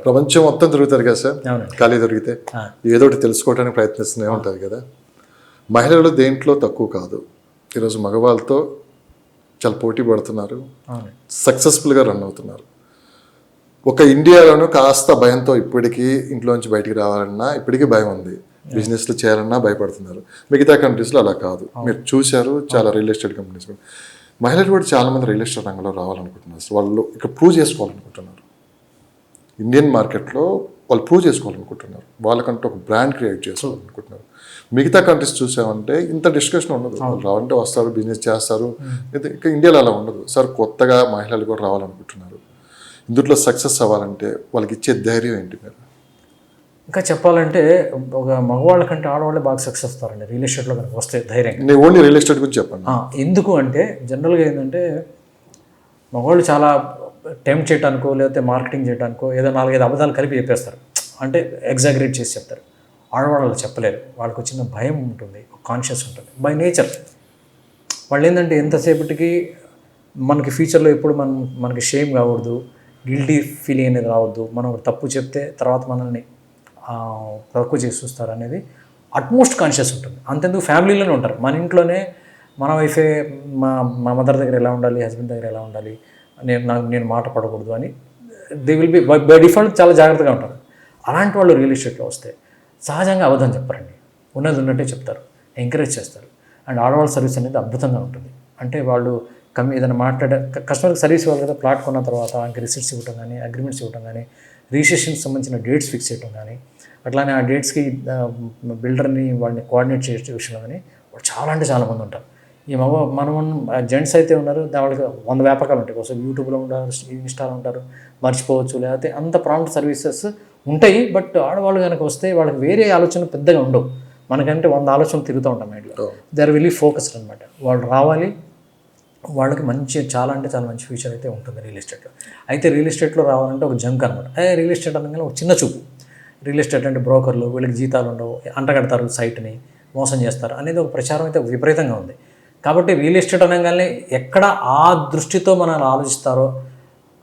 ప్రపంచం మొత్తం తిరుగుతారు కదా సార్, అవునండి. ఖాళీ దొరికితే ఏదో ఒకటి తెలుసుకోవడానికి ప్రయత్నిస్తూనే ఉంటారు కదా. మహిళలు దేంట్లో తక్కువ కాదు. ఈరోజు మగవాళ్ళతో చాలా పోటీ పడుతున్నారు, సక్సెస్ఫుల్గా రన్ అవుతున్నారు. ఒక ఇండియాలోనూ కాస్త భయంతో ఇప్పటికీ ఇంట్లోంచి బయటికి రావాలన్నా ఇప్పటికీ భయం ఉంది, బిజినెస్లు చేయాలన్నా భయపడుతున్నారు. మిగతా కంట్రీస్లో అలా కాదు. మీరు చూశారు చాలా రియల్ ఎస్టేట్ కంపెనీస్. మహిళలు కూడా చాలామంది రియల్ ఎస్టేట్ రంగంలో రావాలనుకుంటున్నారు. వాళ్ళు ఇక్కడ ప్రూవ్ చేసుకోవాలనుకుంటున్నారు. ఇండియన్ మార్కెట్లో వాళ్ళు ప్రూవ్ చేసుకోవాలనుకుంటున్నారు. వాళ్ళకంటే ఒక బ్రాండ్ క్రియేట్ చేసుకోవాలనుకుంటున్నారు. మిగతా కంట్రీస్ చూసామంటే ఇంత డిస్కషన్ ఉండదు. వాళ్ళు రావాలంటే వస్తారు, బిజినెస్ చేస్తారు. ఇంకా ఇండియాలో అలా ఉండదు. సార్ కొత్తగా మహిళలు కూడా రావాలనుకుంటున్నారు. ఇందులో సక్సెస్ అవ్వాలంటే వాళ్ళకి ఇచ్చే ధైర్యం ఏంటి మీరు? ఇంకా చెప్పాలంటే ఒక మగవాళ్ళ కంటే ఆడవాళ్ళే బాగా సక్సెస్ అవుతారండి రియల్ ఎస్టేట్లో కనుక వస్తే ధైర్యంగా. నేను ఓన్లీ రియల్ ఎస్టేట్ గురించి చెప్పండి. ఎందుకు అంటే జనరల్గా ఏంటంటే మగవాళ్ళు చాలా టెంప్ట్ చేయడానికో లేకపోతే మార్కెటింగ్ చేయడానికో ఏదో 4-5 అబద్ధాలు కలిపి చెప్పేస్తారు, అంటే ఎగ్జాగరేట్ చేసి చెప్తారు. ఆడవాళ్ళు చెప్పలేరు. వాళ్ళకి వచ్చిన భయం ఉంటుంది, కాన్షియస్ ఉంటుంది బై నేచర్. వాళ్ళు ఏంటంటే ఎంతసేపటికి మనకి ఫ్యూచర్లో ఎప్పుడు మనకి షేమ్ కాకూడదు, గిల్టీ ఫీలింగ్ అనేది రావద్దు, మనం తప్పు చెప్తే తర్వాత మనల్ని తక్కువ చేసి చూస్తారు అనేది అట్మోస్ట్ కాన్షియస్ ఉంటుంది. అంతెందుకు ఫ్యామిలీలోనే ఉంటారు. మన ఇంట్లోనే మన వైఫే మా మదర్ దగ్గర ఎలా ఉండాలి, హస్బెండ్ దగ్గర ఎలా ఉండాలి, నేను మాట పడకూడదు అని they will be by default చాలా జాగ్రత్తగా ఉంటారు. అలాంటి వాళ్ళు రియల్ ఎస్టేట్లో వస్తే సహజంగా అబద్ధం చెప్పరండి, ఉన్నది ఉన్నట్టే చెప్తారు, ఎంకరేజ్ చేస్తారు. అండ్ ఆడవాళ్ళ సర్వీస్ అనేది అద్భుతంగా ఉంటుంది. అంటే వాళ్ళు ఏదైనా కస్టమర్కి సర్వీస్ ఇవ్వాలి కదా, ప్లాట్ కొన్న తర్వాత ఇంకా రిసిప్ట్స్ ఇవ్వడం కానీ, అగ్రిమెంట్స్ ఇవ్వడం కానీ, రిజిస్ట్రేషన్కి సంబంధించిన డేట్స్ ఫిక్స్ చేయడం కానీ, అట్లానే ఆ డేట్స్కి బిల్డర్ని వాళ్ళని కోఆర్డినేట్ చేసే విషయంలో కానీ వాళ్ళు చాలా అంటే చాలామంది ఉంటారు. ఈ మనం జెంట్స్ అయితే ఉన్నారు, వాళ్ళకి 100 వ్యాపకాలు ఉంటాయి. కోసం యూట్యూబ్లో ఉంటారు, ఇన్స్టాలో ఉంటారు, మర్చిపోవచ్చు, లేకపోతే అంత ప్రాంప్ట్ సర్వీసెస్ ఉంటాయి. బట్ ఆడవాళ్ళు కనుక వస్తే వాళ్ళకి వేరే ఆలోచన పెద్దగా ఉండవు. మనకంటే 100 ఆలోచనలు తిరుగుతూ ఉంటాం మైండ్లో. దే ఆర్ వెరీ ఫోకస్డ్ అనమాట. వాళ్ళు రావాలి, వాళ్ళకి చాలా అంటే చాలా మంచి ఫ్యూచర్ అయితే ఉంటుంది రియల్ ఎస్టేట్లో. అయితే రియల్ ఎస్టేట్లో రావాలంటే ఒక జంక్ అనమాట. రియల్ ఎస్టేట్ అనగానే ఒక చిన్న చూపు. రియల్ ఎస్టేట్ అంటే బ్రోకర్లు, వీళ్ళకి జీతాలు ఉండవు, అంటగడతారు, సైట్ని మోసం చేస్తారు అనేది ఒక ప్రచారం అయితే విపరీతంగా ఉంది. కాబట్టి రియల్ ఎస్టేట్ అనగానే ఎక్కడ ఆ దృష్టితో మనల్ని ఆలోచిస్తారో,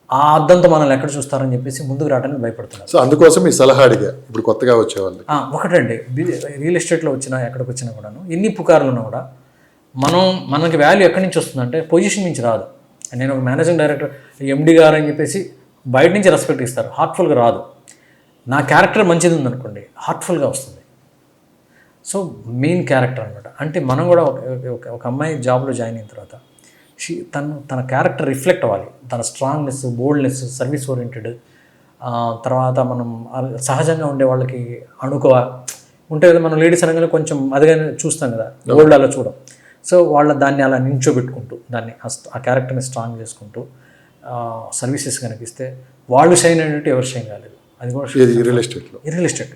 ఆ అద్దంతో మనల్ని ఎక్కడ చూస్తారని చెప్పేసి ముందుకు రావడానికి భయపడుతున్నారు. సో అందుకోసం ఈ సలహా అడిగా ఇప్పుడు కొత్తగా వచ్చేవాళ్ళు. ఒకటండి, రియల్ ఎస్టేట్లో వచ్చినా ఎక్కడికి వచ్చినా కూడాను ఎన్ని పుకార్లు ఉన్నా కూడా మనకి వాల్యూ ఎక్కడి నుంచి వస్తుందంటే పొజిషన్ నుంచి రాదు. నేను ఒక మేనేజింగ్ డైరెక్టర్, ఎండి గారు అని చెప్పేసి బయట నుంచి రెస్పెక్ట్ ఇస్తారు, హార్ట్ఫుల్గా రాదు. నా క్యారెక్టర్ మంచిది ఉందనుకోండి, హార్ట్ఫుల్గా వస్తుంది. సో మెయిన్ క్యారెక్టర్ అనమాట. అంటే మనం కూడా ఒక అమ్మాయి జాబ్లో జాయిన్ అయిన తర్వాత తన క్యారెక్టర్ రిఫ్లెక్ట్ అవ్వాలి. తన స్ట్రాంగ్నెస్, బోల్డ్నెస్, సర్వీస్ ఓరియంటెడ్, తర్వాత మనం సహజంగా ఉండే వాళ్ళకి అణుకువ ఉంటే కదా. మనం లేడీస్ అనగానే కొంచెం అదిగా చూస్తాం కదా, ఓల్డ్ అలా చూడం. సో దాన్ని అలా నించోబెట్టుకుంటూ దాన్ని ఆ క్యారెక్టర్ని స్ట్రాంగ్ చేసుకుంటూ సర్వీసెస్ కనిపిస్తే వాళ్ళు షైన్ అయినట్టు ఎవరు షైన్ కాలేదు. అది కూడా రియల్ ఎస్టేట్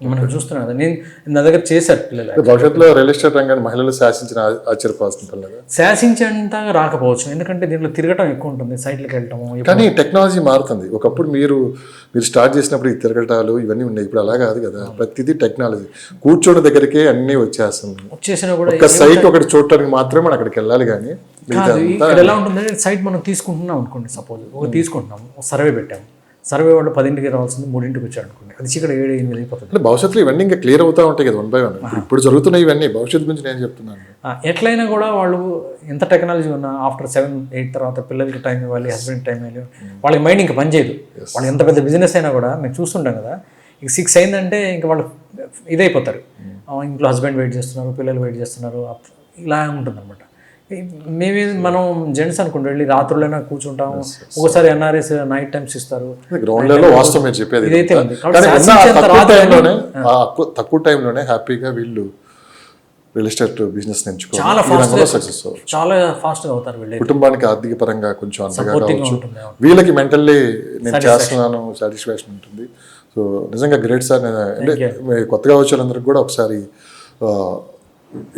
మనం చూస్తున్నాం కదా. నేను నా దగ్గర చేశారు పిల్లలు. భవిష్యత్తులో రియల్ ఎస్టేట్ రంగాన్ని మహిళలు శాసించిన ఆశ్చర్యపోతుంది. శాసించేంతగా రాకపోవచ్చు, ఎందుకంటే దీంట్లో తిరగటం ఎక్కువ ఉంటుంది, సైట్లకు వెళ్ళటము. కానీ టెక్నాలజీ మారుతుంది. ఒకప్పుడు మీరు స్టార్ట్ చేసినప్పుడు ఈ తిరగటాలు ఇవన్నీ ఉన్నాయి, ఇప్పుడు అలా కాదు కదా. ప్రతిదీ టెక్నాలజీ. కూర్చోని దగ్గరికే అన్నీ వచ్చేసినా కూడా ఒక సైట్ ఒకటి చూడటానికి మాత్రమే మనం అక్కడికి వెళ్ళాలి. కానీ ఇక్కడ ఎలా ఉంటుందంటే సైట్ మనం తీసుకుంటున్నాం అనుకోండి, సపోజ్ తీసుకుంటున్నాము, సర్వే పెట్టాము, సర్వే వాళ్ళు 10ంటికి రావాల్సింది 3ంటికి వచ్చాడు అనుకోండి, అది చీకటి 7-8 అయిపోతుంది. భవిష్యత్తులో ఇవన్నీ ఇంకా క్లియర్ అవుతూ ఉంటాయి కదా, 1 by 1. ఇప్పుడు జరుగుతున్నాయి ఇవన్నీ, భవిష్యత్తు గురించి నేను చెప్తున్నాను. ఎట్లయినా కూడా వాళ్ళు ఎంత టెక్నాలజీ ఉన్నా ఆఫ్టర్ 7-8 తర్వాత పిల్లలకి టైం ఇవ్వాలి, హస్బెండ్ టైం ఇవ్వాలి, వాళ్ళకి మైండ్ ఇంకా పనిచేయదు. వాళ్ళు ఎంత పెద్ద బిజినెస్ అయినా కూడా మేము చూస్తుంటాం కదా, ఇక 6 అయిందంటే ఇంకా వాళ్ళు ఇదైపోతారు. ఇంట్లో హస్బెండ్ వెయిట్ చేస్తున్నారు, పిల్లలు వెయిట్ చేస్తున్నారు, ఇలా ఉంటుంది అనమాట. మనం జెంట్స్ అనుకుంటే వెళ్ళి రాత్రులైనా కూర్చుంటాము, ఒకసారి ఎన్ఆర్ఎస్ నైట్ టైమ్స్ ఇస్తారు. ఇదైతే ఉంది. తక్కువ టైంలోనే హ్యాపీగా వీళ్ళు రియల్ ఎస్టేట్ బిజినెస్ చాలా ఫాస్ట్గా అవుతారు. వీళ్ళు కుటుంబానికి ఆర్థిక పరంగా కొంచెం అంతగా కావచ్చు, వీళ్ళకి మెంటల్లీ నేను చేస్తున్నాను సాటిస్ఫాక్షన్ ఉంటుంది. సో నిజంగా గ్రేట్ సార్. అంటే కొత్తగా వచ్చే వాళ్ళందరికీ కూడా ఒకసారి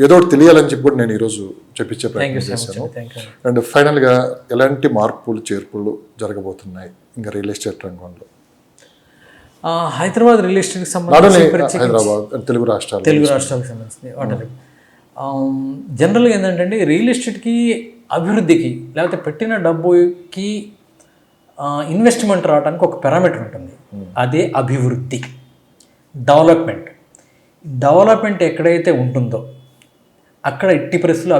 ఏదో ఒకటి తెలియాలని చెప్పి కూడా నేను ఈరోజు చెప్పించే ప్రయత్నం చేశాను. అండ్ ఫైనల్గా ఎలాంటి మార్పులు చేర్పులు జరగబోతున్నాయి ఇంకా రియల్ ఎస్టేట్ రంగంలో? హైదరాబాద్ రియల్ ఎస్టేట్కి సంబంధించి హైదరాబాద్ తెలుగు రాష్ట్రాలకు సంబంధించి జనరల్గా ఏంటంటే రియల్ ఎస్టేట్కి అభివృద్ధికి లేకపోతే పెట్టిన డబ్బుకి ఇన్వెస్ట్మెంట్ రావడానికి ఒక పారామీటర్ ఉంటుంది, అదే అభివృద్ధి, డెవలప్మెంట్ ఎక్కడైతే ఉంటుందో అక్కడ ఎట్టి పరిస్థితుల్లో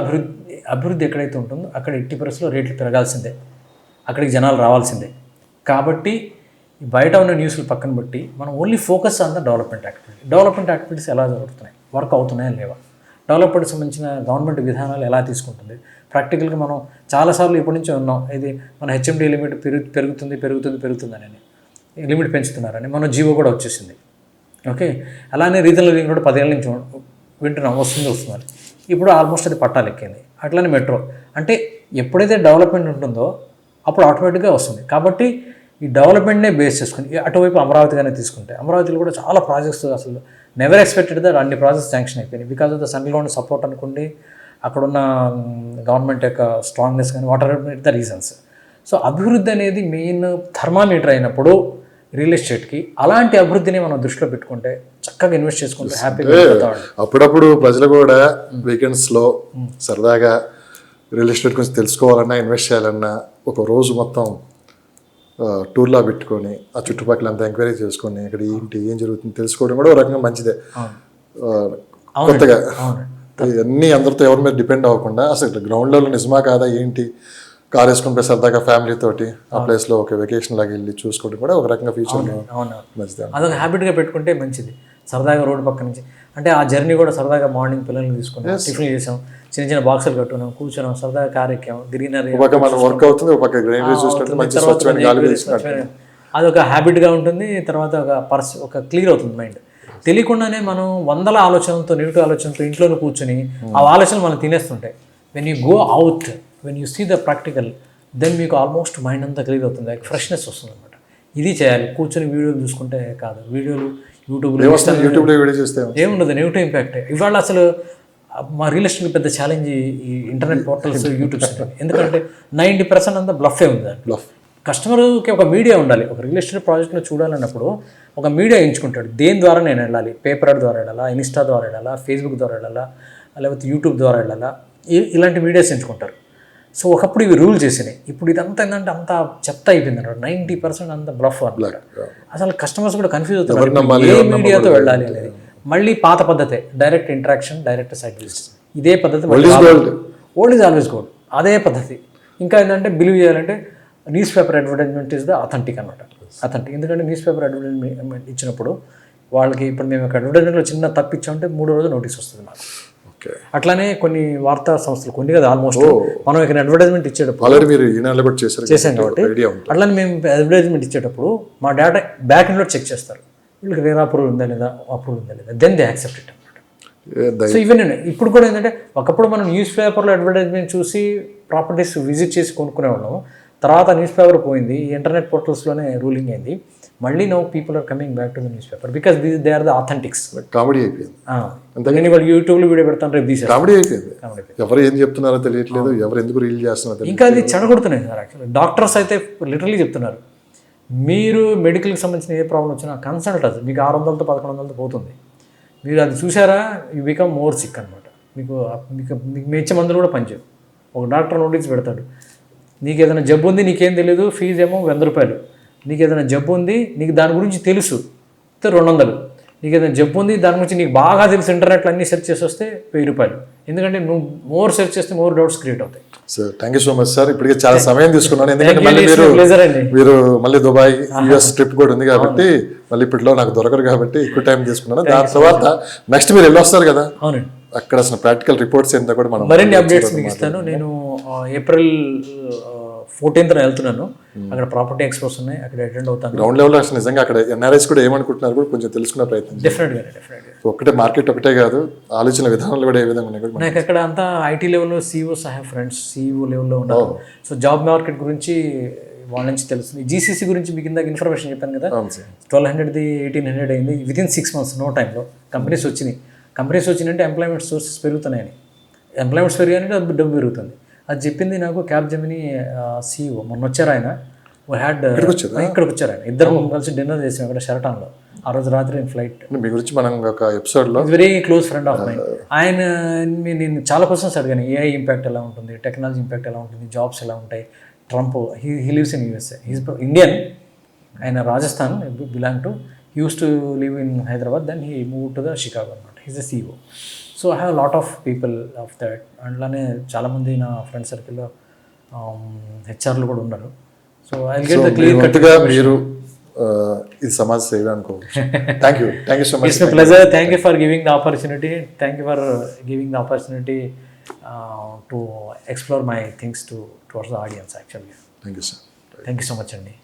అభివృద్ధి ఎక్కడైతే ఉంటుందో అక్కడ ఎట్టి పరిస్థితుల్లో రేట్లు పెరగాల్సిందే, అక్కడికి జనాలు రావాల్సిందే. కాబట్టి బయట ఉన్న న్యూస్లు పక్కన బట్టి మనం only focus on the development activities ఎలా జరుగుతున్నాయి, వర్క్ అవుతున్నాయా లేవా, డెవలప్మెంట్ సంబంధించిన గవర్నమెంట్ విధానాలు ఎలా తీసుకుంటుంది. ప్రాక్టికల్గా మనం చాలాసార్లు ఇప్పటి నుంచి ఉన్నాం, ఇది మన హెచ్ఎండి లిమిట్ పెరుగుతుంది అని లిమిట్ పెంచుతున్నారని మన జీవో కూడా వచ్చేసింది. ఓకే, అలానే రీజనల్ లింక్ కూడా 10 ఏళ్ళ నుంచి వింటున్నాం, వస్తుంది. ఇప్పుడు ఆల్మోస్ట్ అది పట్టాలెక్కింది. అట్లానే మెట్రో అంటే ఎప్పుడైతే డెవలప్మెంట్ ఉంటుందో అప్పుడు ఆటోమేటిక్గా వస్తుంది. కాబట్టి ఈ డెవలప్మెంట్నే బేస్ చేసుకుని అటువైపు అమరావతిగానే తీసుకుంటే, అమరావతిలో కూడా చాలా ప్రాజెక్ట్స్ అసలు నెవర్ ఎక్స్పెక్టెడ్ దట్ అన్ని ప్రాజెక్ట్స్ శాంక్షన్ అయిపోయినాయి. Because of the central government support అనుకోండి, అక్కడున్న గవర్నమెంట్ యొక్క స్ట్రాంగ్నెస్ కానీ, what are the reasons. So అభివృద్ధి అనేది మెయిన్ థర్మామీటర్ అయినప్పుడు రియల్ ఎస్టేట్కి, అలాంటి అభివృద్ధిని మనం దృష్టిలో పెట్టుకుంటే చక్కగా ఇన్వెస్ట్ చేసుకుంటే హ్యాపీగా. అప్పుడప్పుడు ప్రజలు కూడా వీకెండ్స్లో సరదాగా రియల్ ఎస్టేట్ గురించి తెలుసుకోవాలన్నా, ఇన్వెస్ట్ చేయాలన్నా ఒక రోజు మొత్తం టూర్లా పెట్టుకొని ఆ చుట్టుపక్కల అంతా ఎంక్వైరీ చేసుకొని ఇక్కడ ఏంటి ఏం జరుగుతుంది తెలుసుకోవడం కూడా ఒక రకంగా మంచిదే. కొత్తగా ఇవన్నీ అందరితో ఎవరి మీద డిపెండ్ అవ్వకుండా అసలు గ్రౌండ్ లెవెల్ నిజమా కాదా ఏంటి, కార్ వేసుకుని పోయి సరదాగా ఫ్యామిలీ తోటి ఆ ప్లేస్లో ఒక వెకేషన్ లాగా వెళ్ళి చూసుకోవడం కూడా ఒక రకంగా ఫ్యూచర్లో మంచిదే. అదొక హ్యాబిట్గా పెట్టుకుంటే మంచిది. సరదాగా రోడ్డు పక్క నుంచి అంటే ఆ జర్నీ కూడా సరదాగా మార్నింగ్ పిల్లల్ని తీసుకున్నాం, టిఫిన్ చేసాం, చిన్న బాక్సులు కట్టుకున్నాం, కూర్చున్నాం, సరదాగా కార్ ఎక్కాం, గ్రీనరీ వర్క్ అవుతుంది, అదొక హ్యాబిట్గా ఉంటుంది. తర్వాత ఒక క్లియర్ అవుతుంది మైండ్. తెలియకుండానే మనం వందల ఆలోచనలతో, నెగిటివ్ ఆలోచనలతో ఇంట్లోనే కూర్చొని ఆ ఆలోచనలు మనం తినేస్తుంటాయి. When you go out, when you see the practical, then మీకు ఆల్మోస్ట్ మైండ్ అంతా క్లియర్ అవుతుంది, ఫ్రెష్నెస్ వస్తుంది అనమాట. ఇది చేయాలి, కూర్చొని వీడియోలు చూసుకుంటే కాదు. యూట్యూబ్లో వీడియో చూస్తే ఏముండదు, నెగిటివ్ ఇంపాక్ట్. ఇవాళ అసలు మా రియల్ ఎస్టేట్ పెద్ద ఛాలెంజ్ ఈ ఇంటర్నెట్ పోర్టల్స్, యూట్యూబ్స్. ఎందుకంటే 90% అంతా బ్లఫే ఉంది. కస్టమర్కి ఒక మీడియా ఉండాలి. ఒక రియల్ ఎస్టేట్ ప్రాజెక్ట్లో చూడాలన్నప్పుడు ఒక మీడియా ఎంచుకుంటాడు, దేని ద్వారా నేను వెళ్ళాలి, పేపర్ ద్వారా వెళ్ళాలా, ఇన్స్టా ద్వారా వెళ్ళాలా, ఫేస్బుక్ ద్వారా వెళ్ళాలా, లేకపోతే యూట్యూబ్ ద్వారా వెళ్ళాలా, ఇలాంటి మీడియాస్ ఎంచుకుంటారు. సో ఒకప్పుడు ఇవి రూల్ చేసినాయి. ఇప్పుడు ఇదంతా ఏంటంటే అంతా చెత్త అయిపోయింది అన్నమాట. 90% అంతా బ్లఫ్ అన్నమాట. అసలు కస్టమర్స్ కూడా కన్ఫ్యూజ్ అవుతారు ఏ మీడియాతో వెళ్ళాలి అనేది. మళ్ళీ పాత పద్ధతే, direct interaction, direct site visits. ఇదే పద్ధతి, ఓల్డ్ ఈజ్ ఆల్వేస్ గోల్డ్, అదే పద్ధతి. ఇంకా ఏంటంటే బిలీవ్ చేయాలంటే news paper advertisement is the authentic అనమాట. అథెంటిక్ ఎందుకంటే న్యూస్ పేపర్ అడ్వర్టైజ్మెంట్ ఇచ్చినప్పుడు వాళ్ళకి ఇప్పుడు మేము ఒక అడ్వర్టైజ్మెంట్లో చిన్న తప్పు ఇచ్చామంటే 3 రోజులు నోటీస్ వస్తుంది మాకు. అట్లానే కొన్ని వార్తా సంస్థలు, కొన్ని కదా ఆల్మోస్ట్, మనం ఇక్కడ అడ్వర్టైజ్మెంట్ ఇచ్చేటప్పుడు చేసాం కాబట్టి అట్లానే మేము అడ్వర్టైజ్మెంట్ ఇచ్చేటప్పుడు మా డేటా బ్యాక్ ఎండ్లో చెక్ చేస్తారు, వీళ్ళకి వేరే అప్రూవల్ ఉందా లేదా, దెన్ దే యాక్సెప్ట్ ఇట్ అనమాట. సో ఈవెన్ ఇప్పుడు కూడా ఏంటంటే ఒకప్పుడు మనం న్యూస్ పేపర్లో అడ్వర్టైజ్మెంట్ చూసి ప్రాపర్టీస్ విజిట్ చేసి కొనుక్కునేవాళ్ళం. తర్వాత న్యూస్ పేపర్ పోయింది, ఇంటర్నెట్ పోర్టల్స్లోనే రూలింగ్ అయింది. మళ్ళీ now people are coming back to the newspaper because they are the authentics. Comedy అయిపోయింది. వాళ్ళు యూట్యూబ్లో వీడియో పెడతాను, రేపు తీసేస్తారు. కామెడీ అయిపోయింది. ఎవరు ఏం చెప్తున్నారో తెలియట్లేదు, ఎవరు ఎందుకు రీల్ చేస్తున్నారో. ఇంకా అది చెడగొడుతున్నాయి సార్. యాక్చువల్లీ డాక్టర్స్ అయితే లిటరలీ చెప్తున్నారు, మీరు మెడికల్కి సంబంధించిన ఏ ప్రాబ్లం వచ్చినా కన్సల్ట్ అది మీకు 600తో 1100తో పోతుంది. మీరు అది చూసారా, యూ బికమ్ మోర్ సిక్ అనమాట. మీకు ఇచ్చే మందులు కూడా పనిచేయవు. ఒక డాక్టర్ నోటీస్ పెడతాడు, నీకు ఏదైనా జబ్బు ఉంది, నీకేం తెలియదు, ఫీజు ఏమో 100 రూపాయలు. నీకు ఏదైనా జబ్బు ఉంది, నీకు దాని గురించి తెలుసు, 200. నీకు ఏదైనా జబ్బు ఉంది, దాని గురించి నీకు బాగా తెలుసు, ఇంటర్నెట్లో అన్ని సెర్చ్ చేసి వస్తే 1000 రూపాయలు. ఎందుకంటే నువ్వు మోర్ సెర్చ్ చేస్తే మోర్ డౌట్స్ క్రియేట్ అవుతాయి. Sir thank you so much sir. ఇప్పటికే చాలా సమయం తీసుకున్నాను, ఎందుకంటే మళ్ళీ మీరు మళ్ళీ దుబాయ్ US ట్రిప్ కూడా ఉంది కాబట్టి మళ్ళీ ఇప్పట్లో నాకు దొరకరు కాబట్టి ఎక్కువ టైం తీసుకున్నాను. దాని తర్వాత నెక్స్ట్ మీరు వెళ్ళి వస్తారు కదా, అవునండి, అక్కడ అసలు ప్రాక్టికల్ రిపోర్ట్స్ ఏంటో కూడా మనం మరిన్ని అప్డేట్స్ మీకు ఇస్తాను. నేను ఏప్రిల్ 14th వెళ్తున్నాను. అక్కడ ప్రాపర్టీ ఎక్స్పోస్ ఉన్నాయి, అక్కడ అటెండ్ అవుతాను. గ్రౌండ్ లెవెల్ అసలు నిజంగా అక్కడ NRIs కూడా ఏమనుకుంటున్నారు కూడా కొంచెం తెలుసుకునే ప్రయత్నం. డెఫినెట్గా ఒకటే మార్కెట్ ఒకటే కాదు, ఆలోచన విధానాలు కూడా ఏ విధంగా ఉన్నాయి. నాకు అక్కడ అంతా IT లెవెల్లో CEOs I have friends CEO లెవెల్లో ఉన్నారు. సో జాబ్ మార్కెట్ గురించి వాళ్ళ నుంచి తెలుస్తుంది. GCC గురించి మీకు ఇందాక ఇన్ఫర్మేషన్ చెప్పాను కదా, 1200ది 1800 అయింది వితిన్ 6 months, నో టైంలో కంపెనీస్ వచ్చినాయి. కంపెనీస్ వచ్చినాయంటే ఎంప్లాయ్మెంట్ సోర్సెస్ పెరుగుతున్నాయని, ఎంప్లాయ్మెంట్స్ పెరిగాయంటే డబ్బు పెరుగుతుంది. అది చెప్పింది నాకు క్యాప్జెమినీ CEO. మొన్న వచ్చారు ఆయన, ఇక్కడికి వచ్చారు ఆయన, ఇద్దరు కలిసి డిన్నర్ చేసాం అక్కడ షెరటాన్లో. ఆ రోజు రాత్రి ఫ్లైట్. మీ గురించి మనం ఒక ఎపిసోడ్లో very close friend of mind. ఆయన నేను చాలా క్వశ్చన్స్ అడిగాను, AI ఇంపాక్ట్ ఎలా ఉంటుంది, టెక్నాలజీ ఇంపాక్ట్ ఎలా ఉంటుంది, జాబ్స్ ఎలా ఉంటాయి, Trump he lives in USA, he's Indian, ఆయన Rajasthan belong to, he uses to live in Hyderabad, then he move to the Chicago అనమాట. He's the CEO. So I have lot of people of that. అట్లానే చాలామంది నా friend సర్కిల్లో హెచ్ఆర్లు కూడా ఉన్నారు. So I get the clear cut. మీరు ఇది సమాజ సేవ అనుకోవచ్చు. Thank you so much. It's my pleasure. Thank you for giving the opportunity. Thank you for giving the opportunity to explore my things towards the audience యాక్చువల్గా. Thank you sir. Thank you so much అండి.